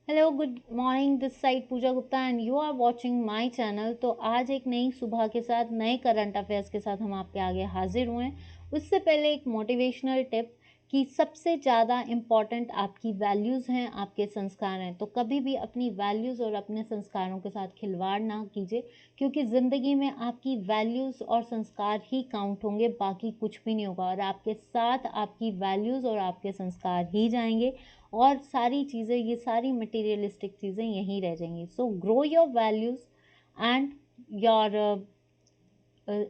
Hello good morning, this side Puja Gupta and you are watching my channel. तो आज एक नई सुबह के साथ नए करंट अफेयर्स के साथ हम आपके आगे हाजिर हुए हैं। उससे पहले एक मोटिवेशनल टिप कि सबसे ज़्यादा इम्पॉर्टेंट आपकी वैल्यूज़ हैं, आपके संस्कार हैं। तो कभी भी अपनी वैल्यूज़ और अपने संस्कारों के साथ खिलवाड़ ना कीजिए, क्योंकि ज़िंदगी में आपकी वैल्यूज़ और संस्कार ही काउंट होंगे, बाकी कुछ भी नहीं होगा। और आपके साथ आपकी वैल्यूज़ और आपके संस्कार ही जाएंगे और सारी चीज़ें, ये सारी मटेरियलिस्टिक चीज़ें यहीं रह जाएंगी। So grow your values and your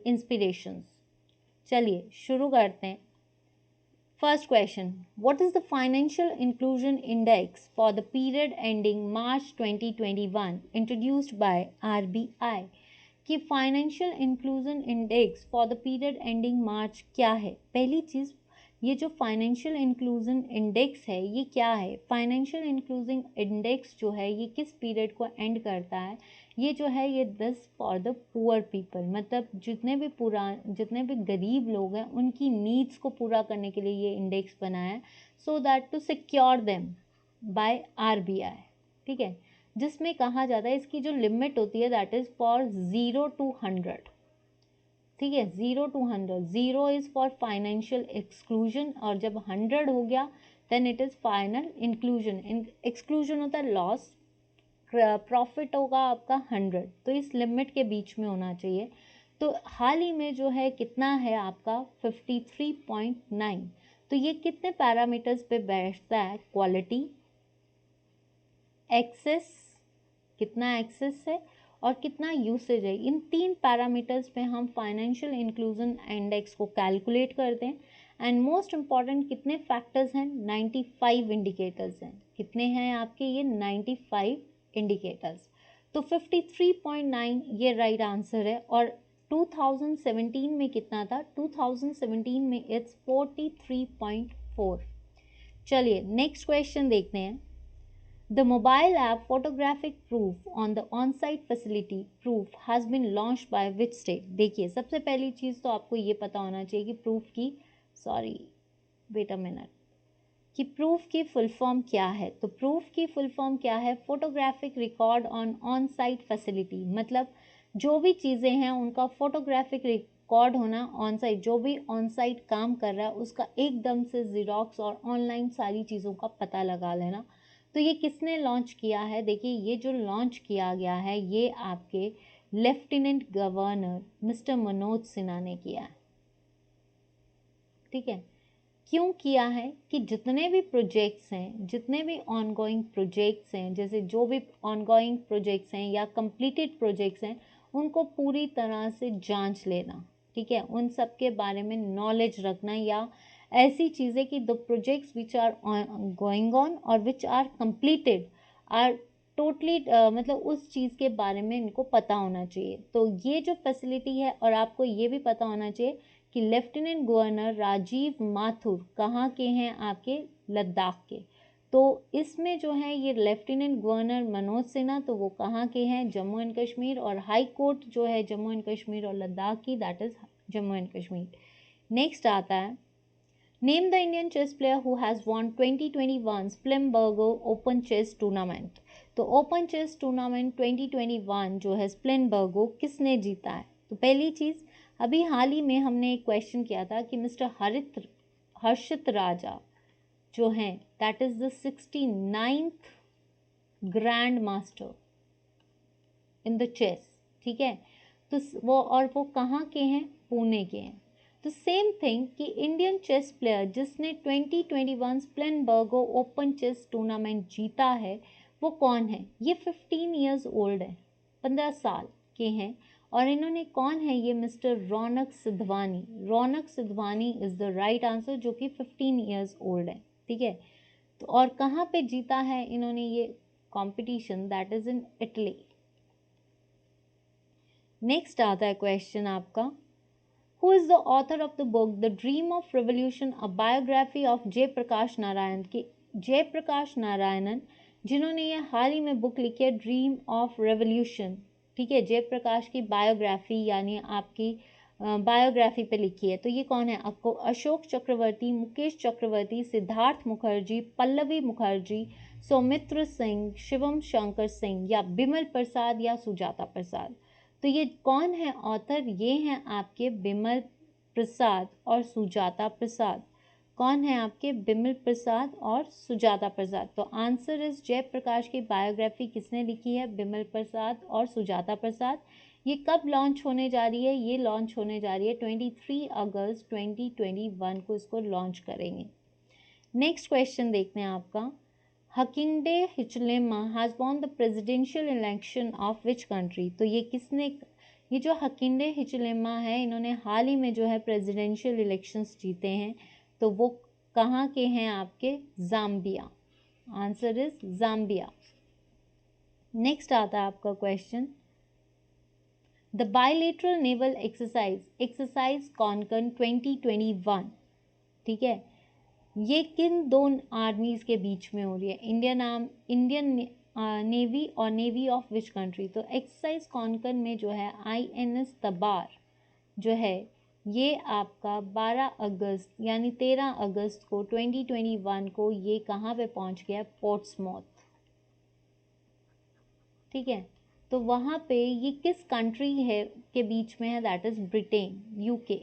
inspirations. चलिए शुरू करते हैं। First question, what is the financial inclusion index for the period ending March 2021 introduced by RBI? कि financial inclusion index for the period ending March क्या है? पहली चीज़, ये जो फाइनेंशियल इंक्लूजन इंडेक्स है ये क्या है? फाइनेंशियल इंक्लूजन इंडेक्स जो है ये किस पीरियड को एंड करता है? ये जो है ये this for the poor people, मतलब जितने भी गरीब लोग हैं उनकी नीड्स को पूरा करने के लिए ये इंडेक्स बनाया है, so that to secure them by RBI. ठीक है, जिसमें कहा जाता है इसकी जो लिमिट होती है दैट इज फॉर 0 to 100। ठीक है, 0 to 100, 0 is for financial exclusion और जब 100 हो गया then it is final inclusion. Exclusion होता है लॉस, प्रॉफिट होगा आपका 100, तो इस लिमिट के बीच में होना चाहिए। तो हाल ही में जो है कितना है आपका 53.9। तो ये कितने पैरामीटर्स पे बैठता है? क्वालिटी, एक्सेस, कितना एक्सेस है और कितना यूसेज है, इन तीन पैरामीटर्स पे हम फाइनेंशियल इंक्लूजन इंडेक्स को कैलकुलेट करते हैं। एंड मोस्ट इम्पॉर्टेंट कितने फैक्टर्स हैं? 95 इंडिकेटर्स हैं। कितने हैं आपके? ये 95 इंडिकेटर्स। तो 53.9 ये राइट आंसर है। और 2017 में कितना था? 2017 में इट्स 43.4। चलिए नेक्स्ट क्वेश्चन देखते हैं। The mobile app photographic proof on the on-site facility proof has been launched by which state? देखिए सबसे पहली चीज़ तो आपको ये पता होना चाहिए कि प्रूफ की, सॉरी वेट अ मिनट, कि प्रूफ की फुल फॉर्म क्या है। तो प्रूफ की फुल फॉर्म क्या है? Photographic record on site facility, मतलब जो भी चीज़ें हैं उनका फोटोग्राफिक रिकॉर्ड होना ऑन साइट, जो भी ऑन साइट काम कर रहा है उसका एकदम से जीरोक्स और ऑनलाइन सारी चीज़ों का पता लगा लेना। तो ये किसने लॉन्च किया है? देखिए ये जो लॉन्च किया गया है ये आपके lieutenant governor mister Manoj Sinha ने किया है। ठीक है, क्यों किया है? कि जितने भी प्रोजेक्ट्स हैं, जितने भी ऑनगोइंग प्रोजेक्ट्स हैं, जैसे जो भी ऑनगोइंग प्रोजेक्ट्स हैं या कंप्लीटेड प्रोजेक्ट्स हैं, उनको पूरी तरह से जांच लेना। ठीक है, उन सब के बारे में नॉलेज रखना, या ऐसी चीज़ें कि the projects which are going on और which are completed are totally मतलब उस चीज़ के बारे में इनको पता होना चाहिए। तो ये जो फैसिलिटी है, और आपको ये भी पता होना चाहिए कि लेफ्टिनेंट गवर्नर राजीव माथुर कहाँ के हैं? आपके लद्दाख के। तो इसमें जो है ये लेफ्टिनेंट गवर्नर मनोज सिन्हा, तो वो कहाँ के हैं? जम्मू एंड कश्मीर। और हाई कोर्ट जो है जम्मू एंड कश्मीर और लद्दाख की, that is Jammu and Kashmir. Next आता है, name the Indian chess player who has won 2021 Spilimbergo open chess tournament. तो ओपन चेस टूर्नामेंट 2021 जो है स्प्लिनबर्गो किसने जीता है? तो पहली चीज़, अभी हाल ही में हमने एक क्वेश्चन किया था कि मिस्टर हर्षित राजा जो हैं that is the 69th grand master in the chess. ठीक है, तो वो कहाँ के हैं? पुणे के हैं। तो सेम थिंग कि इंडियन चेस प्लेयर जिसने 2021 स्प्लिनबर्गो ओपन चेस टूर्नामेंट जीता है वो कौन है? ये 15 ईयर्स ओल्ड है, 15 साल के हैं। और इन्होंने कौन है? ये mister Raunak Sidhwani. Raunak Sidhwani is the right answer, जो कि 15 ईयर्स ओल्ड है। ठीक है, तो और कहाँ पे जीता है इन्होंने ये competition? That is in Italy. Next आता है क्वेश्चन आपका, who is the author of the book the dream of revolution, a biography of Jayaprakash Narayan? की जयप्रकाश नारायणन जिन्होंने ये हाल ही में बुक लिखी है ड्रीम ऑफ रेवोल्यूशन। ठीक है, जयप्रकाश की बायोग्राफी यानी आपकी बायोग्राफी पे लिखी है, तो ये कौन है आपको? अशोक चक्रवर्ती, मुकेश चक्रवर्ती, सिद्धार्थ मुखर्जी, पल्लवी मुखर्जी, सौमित्र सिंह, शिवम शंकर सिंह, या बिमल प्रसाद या सुजाता प्रसाद। तो ये कौन है ऑथर? ये हैं आपके बिमल प्रसाद और सुजाता प्रसाद। कौन है आपके? बिमल प्रसाद और सुजाता प्रसाद। तो आंसर इज जयप्रकाश की बायोग्राफी किसने लिखी है? बिमल प्रसाद और सुजाता प्रसाद। ये कब लॉन्च होने जा रही है? ये लॉन्च होने जा रही है 23 अगस्त 2021 को इसको लॉन्च करेंगे। नेक्स्ट क्वेश्चन देखते हैं आपका। Hakainde Hichilema has won the presidential election of which country? तो ये किसने, ये जो हकिंडे हिचलेमा है, इन्होंने हाल ही में जो है प्रेसिडेंशियल इलेक्शंस जीते हैं। तो वो कहाँ के हैं आपके? Zambia. Answer is Zambia. Next आता है आपका question, the bilateral naval exercise Konkan 2021, ठीक है, ये किन दो आर्मीज के बीच में हो रही है? इंडियन नेवी और नेवी ऑफ विच कंट्री? तो एक्सरसाइज कॉनकन में जो है INS तबार जो है, ये आपका 12 अगस्त यानी 13 अगस्त को 2021 को ये कहाँ पे पहुंच गया? पोर्ट्समाउथ, ठीक है। तो वहाँ पे ये किस कंट्री है के बीच में है? दैट इज ब्रिटेन, UK,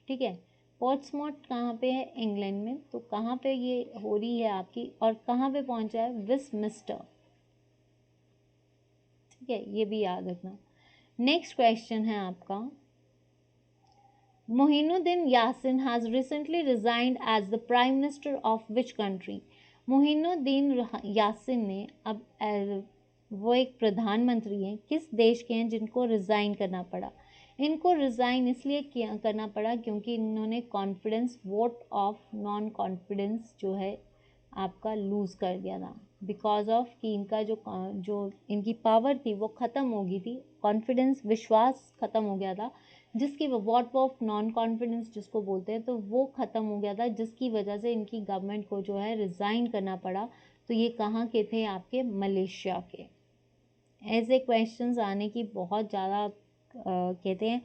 ठीक है। पोर्ट्समाउथ कहाँ पे है? इंग्लैंड में। तो कहाँ पे ये हो रही है आपकी, और कहाँ पे पहुंचा है? वेस्टमिंस्टर, ठीक है, ये भी याद रखना। नेक्स्ट क्वेश्चन है आपका, Moinuddin Yasin has recently resigned as the prime minister of which country? Moinuddin Yasin ने अब वो एक प्रधानमंत्री हैं, किस देश के हैं जिनको रिज़ाइन करना पड़ा? इनको रिज़ाइन इसलिए किया करना पड़ा क्योंकि इन्होंने confidence vote of non confidence जो है आपका लूज़ कर दिया था, बिकॉज ऑफ कि इनका जो इनकी पावर थी वो ख़त्म हो गई थी, कॉन्फिडेंस विश्वास ख़त्म हो गया था, जिसकी वोट ऑफ नॉन कॉन्फिडेंस जिसको बोलते हैं, तो वो ख़त्म हो गया था, जिसकी वजह से इनकी गवर्नमेंट को जो है रिज़ाइन करना पड़ा। तो ये कहाँ के थे? आपके मलेशिया के। ऐसे क्वेश्चंस आने की बहुत ज़्यादा कहते हैं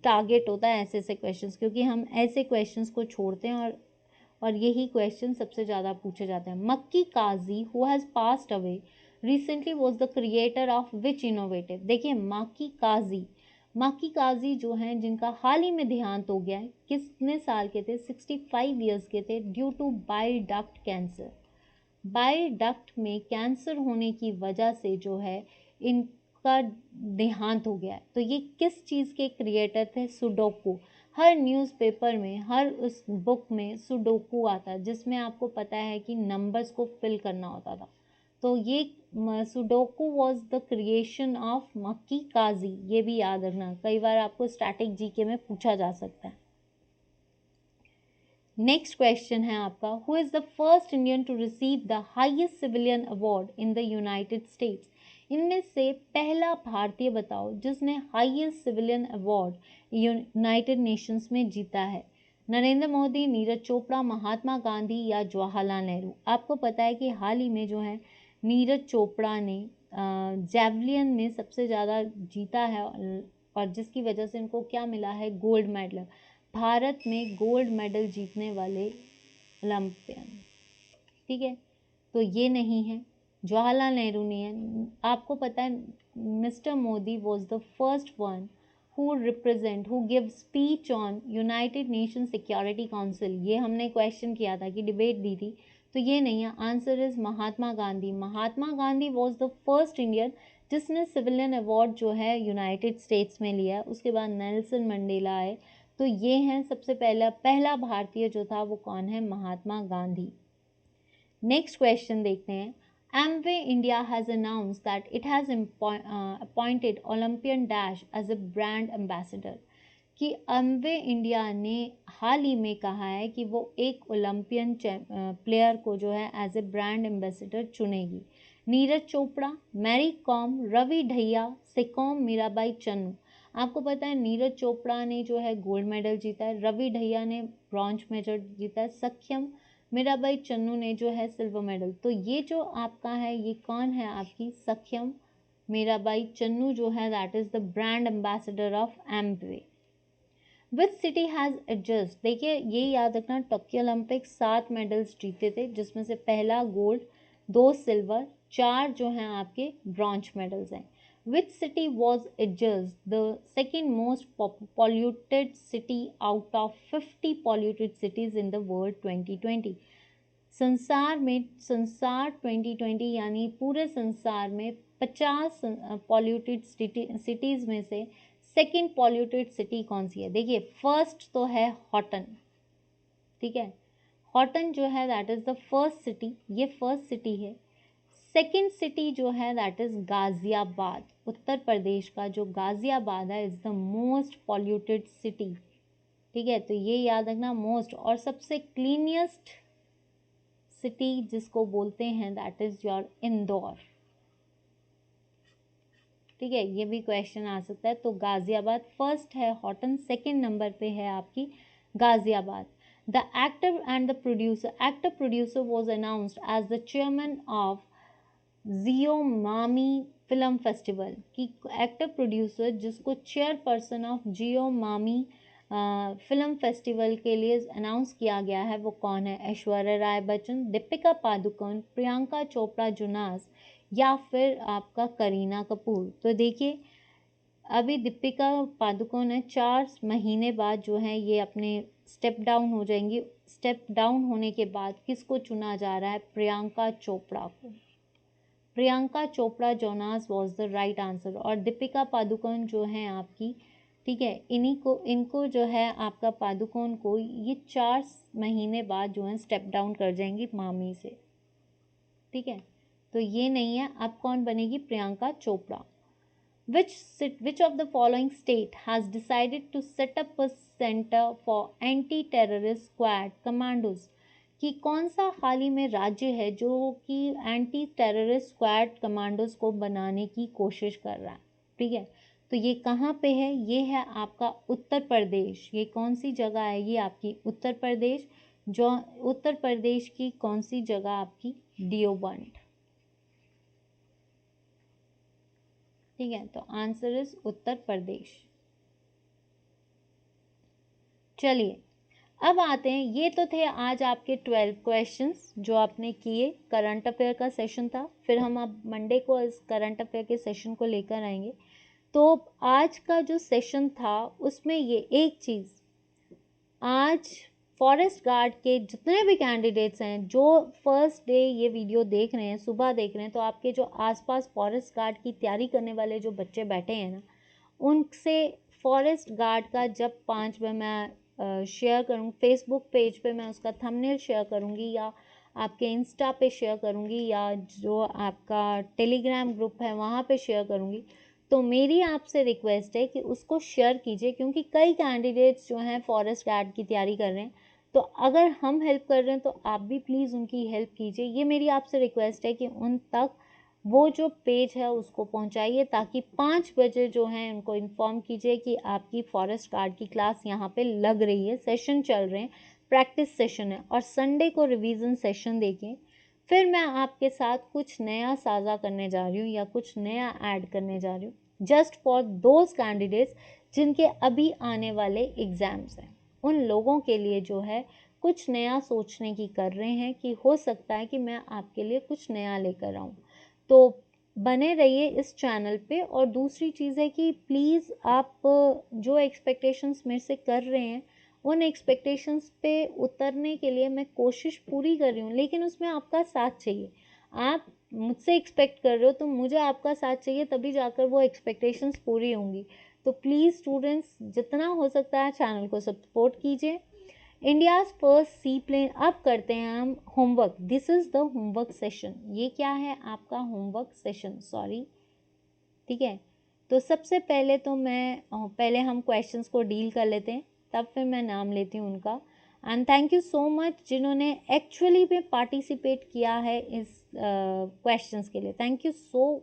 टारगेट होता है ऐसे ऐसे क्वेश्चंस, क्योंकि हम ऐसे क्वेश्चंस को छोड़ते हैं और यही क्वेश्चन सबसे ज़्यादा पूछे जाते हैं। Maki Kaji who has passed away recently was the creator of which innovative? देखिए माकी काजी जो हैं जिनका हाल ही में देहांत हो गया है, कितने साल के थे? 65 ईयर्स के थे, due to bile duct cancer. Bile duct में कैंसर होने की वजह से जो है इनका देहांत हो गया है। तो ये किस चीज़ के क्रिएटर थे? सुडोकू। हर न्यूज़पेपर में, हर उस बुक में सुडोकू आता है, जिसमें आपको पता है कि नंबर्स को फिल करना होता था। तो ये sudoku was the creation of मक्की काजी, ये भी याद रखना, कई बार आपको स्टैटिक जीके में पूछा जा सकता है। नेक्स्ट क्वेश्चन है आपका, who is the first Indian to receive the highest civilian award in the United States? इनमें से पहला भारतीय बताओ जिसने highest civilian award United Nations में जीता है। नरेंद्र मोदी, नीरज चोपड़ा, महात्मा गांधी या जवाहरलाल नेहरू? आपको पता है कि हाल ही में जो है नीरज चोपड़ा ने जैवलिन में सबसे ज़्यादा जीता है, और जिसकी वजह से इनको क्या मिला है? Gold medal. भारत में गोल्ड मेडल जीतने वाले ओलंपियन, ठीक है। तो ये नहीं है, जवाहरलाल नेहरू नहीं है। आपको पता है mister Modi was the first one who give speech on United nation security council. ये हमने क्वेश्चन किया था कि डिबेट दी थी, तो ये नहीं है। Answer is Mahatma Gandhi. Mahatma Gandhi was the first Indian जिसने सिविलियन अवार्ड जो है यूनाइटेड स्टेट्स में लिया। उसके बाद नेल्सन मंडेला आए। तो ये हैं सबसे पहला भारतीय जो था वो कौन है? महात्मा गांधी। नेक्स्ट क्वेश्चन देखते हैं, Amway India has announce that it has appointed Olympian dash as a brand ambassador, कि एमवे इंडिया ने हाल ही में कहा है कि वो एक ओलंपियन प्लेयर को जो है एज ए ब्रांड एम्बेसडर चुनेगी। नीरज चोपड़ा, मैरी कॉम, रवि ढैया, सेकोम मीराबाई चन्नू। आपको पता है नीरज चोपड़ा ने जो है गोल्ड मेडल जीता है, रवि ढैया ने ब्रॉन्ज मेडल जीता है, सख्यम मीराबाई चन्नू ने जो है सिल्वर मेडल। तो ये जो आपका है ये कौन है? आपकी सख्यम मेरा भाई चन्नू जो है that is the brand ambassador of Amway. Which city has adjust, देखिए ये याद रखना, टोक्यो ओलंपिक 7 मेडल्स जीते थे, जिसमें से पहला गोल्ड, 2 सिल्वर, 4 जो हैं आपके ब्रॉन्ज मेडल्स हैं। Which city was adjust the second most polluted city out of 50 polluted cities in the world 2020। संसार 2020 यानी पूरे संसार में 50 पॉल्यूटेड सिटीज में से सेकेंड पॉल्यूटेड सिटी कौन सी है। देखिए फर्स्ट तो है हॉटन, ठीक है, हॉटन जो है that is the first city, ये फर्स्ट सिटी है। सेकेंड सिटी जो है दैट इज गाजियाबाद, उत्तर प्रदेश का जो गाजियाबाद है is the most polluted city, ठीक है, तो ये याद रखना मोस्ट। और सबसे क्लीनियस्ट सिटी जिसको बोलते हैं दैट इज योर इंदौर, ठीक है, ये भी क्वेश्चन आ सकता है। तो गाजियाबाद फर्स्ट है हॉटन, सेकंड नंबर पे है आपकी Ghaziabad. The actor and the producer was announced as the chairman of Jio MAMI film festival, की एक्टर प्रोड्यूसर जिसको chairperson of Jio MAMI film festival के लिए अनाउंस किया गया है वो कौन है। ऐश्वर्या राय बच्चन, दीपिका पादुकोण, प्रियंका चोपड़ा जुनास या फिर आपका करीना कपूर। तो देखिए अभी दीपिका पादुकोण है, 4 महीने बाद जो है ये अपने स्टेप डाउन हो जाएंगी। स्टेप डाउन होने के बाद किसको चुना जा रहा है, प्रियंका चोपड़ा को। Priyanka Chopra Jonas was the right answer. और दीपिका पादुकोण जो है आपकी, ठीक है, इनको जो है आपका पादुकोण को ये 4 महीने बाद जो है स्टेप डाउन कर जाएंगी मामी से, ठीक है, तो ये नहीं है। अब कौन बनेगी, Priyanka Chopra. Which of the following state has decided to set up a center for anti-terrorist squad commandos? कि कौन सा हाल ही में राज्य है जो कि एंटी टेररिस्ट स्क्वाड कमांडोज को बनाने की कोशिश कर रहा है, ठीक है, तो ये कहाँ पे है, ये है आपका उत्तर प्रदेश। ये कौन सी जगह है, ये आपकी उत्तर प्रदेश। जो उत्तर प्रदेश की कौन सी जगह आपकी, देवबंद, ठीक है, तो आंसर इज उत्तर प्रदेश। चलिए अब आते हैं, ये तो थे आज आपके 12 क्वेश्चंस जो आपने किए, करंट अफेयर का सेशन था। फिर हम अब मंडे को इस करंट अफेयर के सेशन को लेकर आएंगे। तो आज का जो सेशन था उसमें ये एक चीज़, आज फॉरेस्ट गार्ड के जितने भी कैंडिडेट्स हैं जो फर्स्ट डे ये वीडियो देख रहे हैं, सुबह देख रहे हैं, तो आपके जो आसपास फॉरेस्ट गार्ड की तैयारी करने वाले जो बच्चे बैठे हैं ना, उनसे फॉरेस्ट गार्ड का जब 5 बजे मैं शेयर करूँ फेसबुक पेज पे, मैं उसका थंबनेल शेयर करूँगी या आपके इंस्टा पे शेयर करूँगी या जो आपका टेलीग्राम ग्रुप है वहाँ पे शेयर करूँगी, तो मेरी आपसे रिक्वेस्ट है कि उसको शेयर कीजिए, क्योंकि कई कैंडिडेट्स जो हैं फॉरेस्ट गार्ड की तैयारी कर रहे हैं, तो अगर हम हेल्प कर रहे हैं तो आप भी प्लीज़ उनकी हेल्प कीजिए। ये मेरी आपसे रिक्वेस्ट है कि उन तक वो जो पेज है उसको पहुंचाइए, ताकि 5 बजे जो है उनको इन्फॉर्म कीजिए कि आपकी फॉरेस्ट गार्ड की क्लास यहाँ पे लग रही है, सेशन चल रहे हैं, प्रैक्टिस सेशन है, और संडे को रिवीजन सेशन देखिए। फिर मैं आपके साथ कुछ नया साझा करने जा रही हूँ या कुछ नया ऐड करने जा रही हूँ, जस्ट फॉर दोज कैंडिडेट्स जिनके अभी आने वाले एग्ज़ाम्स हैं। उन लोगों के लिए जो है कुछ नया सोचने की कर रहे हैं कि हो सकता है कि मैं आपके लिए कुछ नया लेकर आऊँ। तो बने रहिए इस चैनल पे। और दूसरी चीज़ है कि प्लीज़ आप जो एक्सपेक्टेशंस मेरे से कर रहे हैं उन एक्सपेक्टेशंस पे उतरने के लिए मैं कोशिश पूरी कर रही हूँ, लेकिन उसमें आपका साथ चाहिए। आप मुझसे एक्सपेक्ट कर रहे हो तो मुझे आपका साथ चाहिए, तभी जाकर वो एक्सपेक्टेशंस पूरी होंगी। तो प्लीज़ स्टूडेंट्स जितना हो सकता है चैनल को सपोर्ट कीजिए। India's first sea plane. अब करते हैं हम homework. This is the homework session. ये क्या है, आपका होमवर्क सेशन, सॉरी, ठीक है। तो सबसे पहले तो मैं पहले हम क्वेश्चंस को डील कर लेते हैं, तब फिर मैं नाम लेती हूँ उनका। And thank you so much जिन्होंने एक्चुअली में पार्टिसिपेट किया है इस क्वेश्चंस के लिए। Thank you so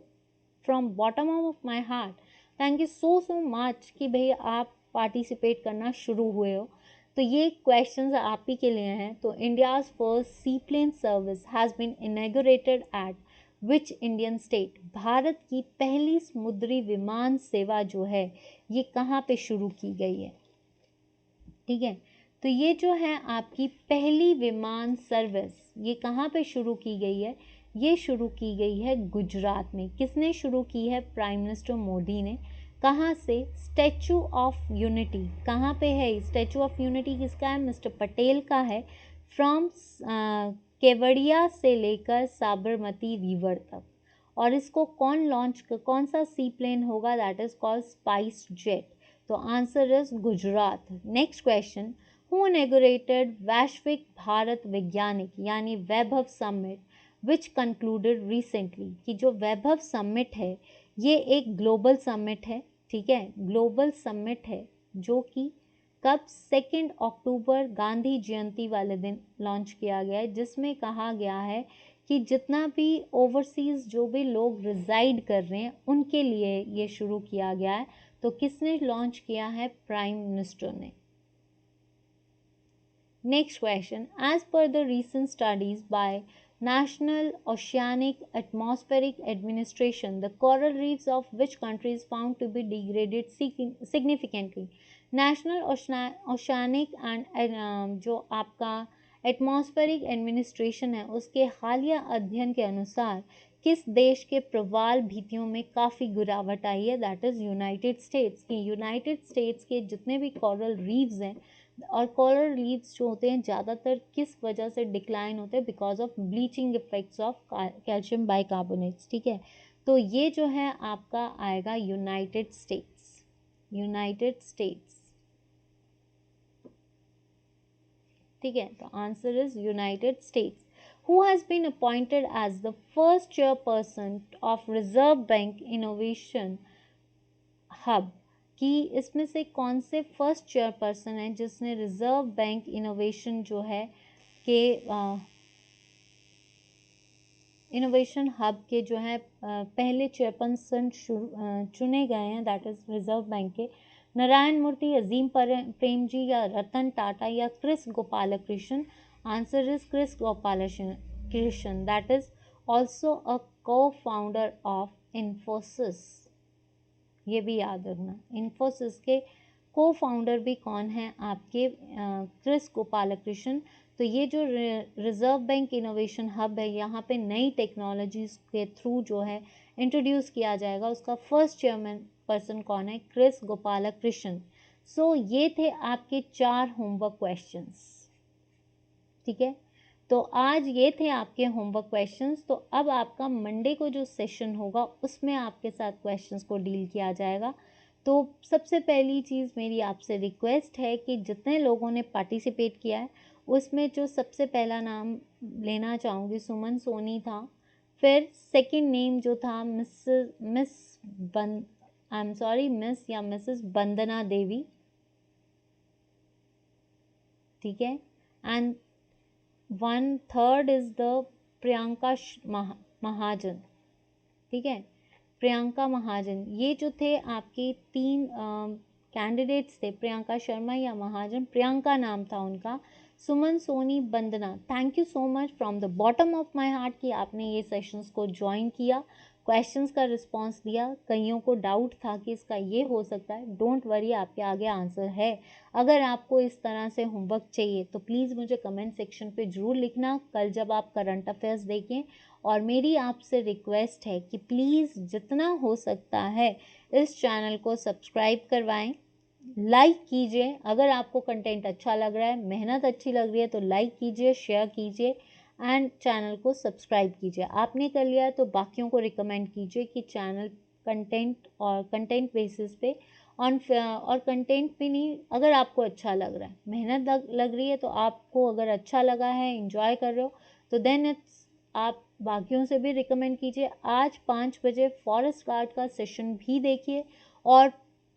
from bottom of my heart, thank you so so much कि भैया आप पार्टिसिपेट करना शुरू हुए हो। तो ये क्वेश्चंस आप ही के लिए हैं। तो India's first sea plane service has been inaugurated at which Indian state, Bharat की पहली समुद्री विमान सेवा जो है ये कहाँ पे शुरू की गई है? ठीक है, तो ये जो है आपकी पहली विमान सर्विस ये कहाँ पे शुरू की गई है? ये शुरू की गई है गुजरात में। किसने शुरू की है? प्राइम मिनिस्टर मोदी ने। कहाँ से? Statue of unity. कहाँ पे है स्टैचू ऑफ यूनिटी? किसका है? मिस्टर पटेल का है। फ्रॉम केवड़िया से लेकर साबरमती रिवर तक। और इसको कौन सा सी प्लेन होगा? That is called SpiceJet. तो answer is Gujarat. Next question, who inaugurated Vaishwik Bharat Vaigyanik यानी Vaibhav summit which concluded recently? कि जो वैभव समिट है ये एक ग्लोबल समिट है, ठीक है, ग्लोबल समिट है जो कि कब? 2 अक्टूबर गांधी जयंती वाले दिन लॉन्च किया गया है, जिसमें कहा गया है कि जितना भी ओवरसीज जो भी लोग रिजाइड कर रहे हैं उनके लिए ये शुरू किया गया है। तो किसने लॉन्च किया है? प्राइम मिनिस्टर ने। Next question, as per the recent studies by National Oceanic Atmospheric Administration, the coral reefs of which country is found to be degraded significantly? National Oceanic and जो आपका एटमॉस्फेरिक एडमिनिस्ट्रेशन है उसके हालिया अध्ययन के अनुसार किस देश के प्रवाल भित्तियों में काफ़ी गिरावट आई है? दैट इज़ यूनाइटेड स्टेट्स की। यूनाइटेड स्टेट्स के जितने भी कोरल रीफ्स हैं और कोरल रीफ्स जो होते हैं ज़्यादातर किस वजह से डिक्लाइन होते हैं? Because of bleaching effects of calcium bicarbonates, ठीक है। तो ये जो है आपका आएगा यूनाइटेड स्टेट्स, यूनाइटेड स्टेट्स, ठीक है। तो answer is United States. Who has been appointed as the first chairperson of Reserve Bank innovation hub? कि इसमें से कौन से फर्स्ट चेयरपर्सन है जिसने रिजर्व बैंक इनोवेशन जो है के इनोवेशन हब के जो है पहले चेयरपर्सन चुने गए हैं? दैट इज रिजर्व बैंक के नारायण मूर्ति, अजीम प्रेम जी या रतन टाटा या Kris Gopalakrishnan? Answer is Kris Gopalakrishnan. That is also a co founder of Infosys. ये भी याद रखना, इन्फोसिस के को फाउंडर भी कौन है आपके? क्रिस गोपालकृष्णन। तो ये जो रिजर्व बैंक इनोवेशन हब है यहाँ पे नई टेक्नोलॉजीज के थ्रू जो है इंट्रोड्यूस किया जाएगा, उसका फर्स्ट चेयरमैन पर्सन कौन है? क्रिस गोपालकृष्णन। सो ये थे आपके 4 होमवर्क क्वेश्चंस, ठीक है। तो आज ये थे आपके होमवर्क क्वेश्चंस। तो अब आपका मंडे को जो सेशन होगा उसमें आपके साथ क्वेश्चंस को डील किया जाएगा। तो सबसे पहली चीज़ मेरी आपसे रिक्वेस्ट है कि जितने लोगों ने पार्टिसिपेट किया है उसमें जो सबसे पहला नाम लेना चाहूँगी सुमन सोनी था, फिर सेकंड नेम जो था miss I am sorry miss या मिसेस वंदना देवी, ठीक है, एंड 1/3 इज द प्रियंका महाजन, ठीक है, प्रियंका महाजन। ये जो थे आपके 3 कैंडिडेट्स थे, प्रियंका शर्मा या महाजन, प्रियंका नाम था उनका, Suman Soni Vandana. Thank you so much from the bottom of my heart कि आपने ये सेशंस को ज्वाइन किया, क्वेश्चंस का रिस्पांस दिया। कईयों को डाउट था कि इसका ये हो सकता है, डोंट वरी, आपके आगे आंसर है। अगर आपको इस तरह से होमवर्क चाहिए तो प्लीज़ मुझे कमेंट सेक्शन पे ज़रूर लिखना कल जब आप करंट अफेयर्स देखें। और मेरी आपसे रिक्वेस्ट है कि प्लीज़ जितना हो सकता है इस चैनल को सब्सक्राइब करवाएं, लाइक कीजिए। अगर आपको कंटेंट अच्छा लग रहा है, मेहनत अच्छी लग रही है तो लाइक कीजिए, शेयर कीजिए एंड चैनल को सब्सक्राइब कीजिए। आपने कर लिया है तो बाकियों को रिकमेंड कीजिए कि चैनल कंटेंट और कंटेंट बेसिस पे और कंटेंट भी नहीं, अगर आपको अच्छा लग रहा है, मेहनत लग रही है तो आपको अगर अच्छा लगा है, एंजॉय कर रहे हो तो देन इट्स, आप बाकियों से भी रिकमेंड कीजिए। आज 5 बजे फॉरेस्ट गार्ड का सेशन भी देखिए और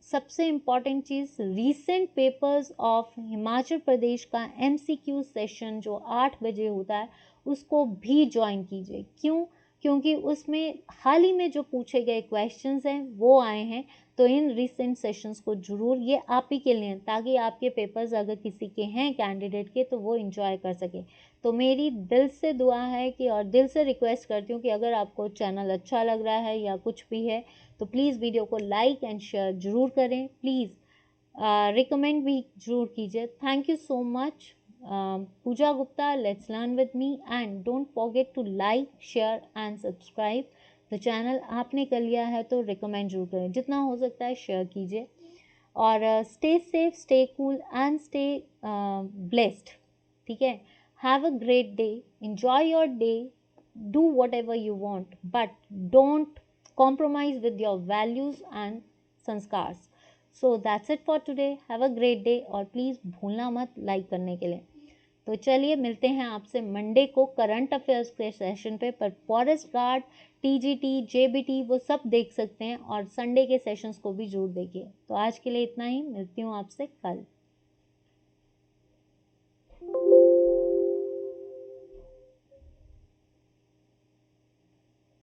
सबसे इम्पॉर्टेंट चीज़ recent papers of Himachal Pradesh का MCQ सेशन जो 8 बजे होता है उसको भी ज्वाइन कीजिए। क्यों? क्योंकि उसमें हाल ही में जो पूछे गए क्वेश्चंस हैं वो आए हैं तो इन रिसेंट सेशंस को ज़रूर, ये आप ही के लिए हैं, ताकि आपके पेपर्स अगर किसी के हैं कैंडिडेट के तो वो एंजॉय कर सके। तो मेरी दिल से दुआ है कि, और दिल से रिक्वेस्ट करती हूँ कि अगर आपको चैनल अच्छा लग रहा है या कुछ भी है तो प्लीज़ वीडियो को लाइक एंड शेयर ज़रूर करें, प्लीज़ रिकमेंड भी ज़रूर कीजिए। Thank you so much. Pooja Gupta, let's learn with me, and don't forget to like, share and subscribe the channel. आपने कर लिया है तो रिकमेंड जरूर करें, जितना हो सकता है शेयर कीजिए। और stay safe, stay cool and stay blessed. ठीक है, have a great day, enjoy your day, do what ever you want, but don't compromise with your values and संस्कार्स। So that's it for today, have a great day, और please भूलना मत like करने के लिए। तो चलिए मिलते हैं आपसे मंडे को करंट अफेयर्स के सेशन पे, पर फॉरेस्ट गार्ड, टीजीटी, जेबीटी वो सब देख सकते हैं, और संडे के सेशंस को भी जरूर देखिए। तो आज के लिए इतना ही, मिलती हूँ आपसे कल।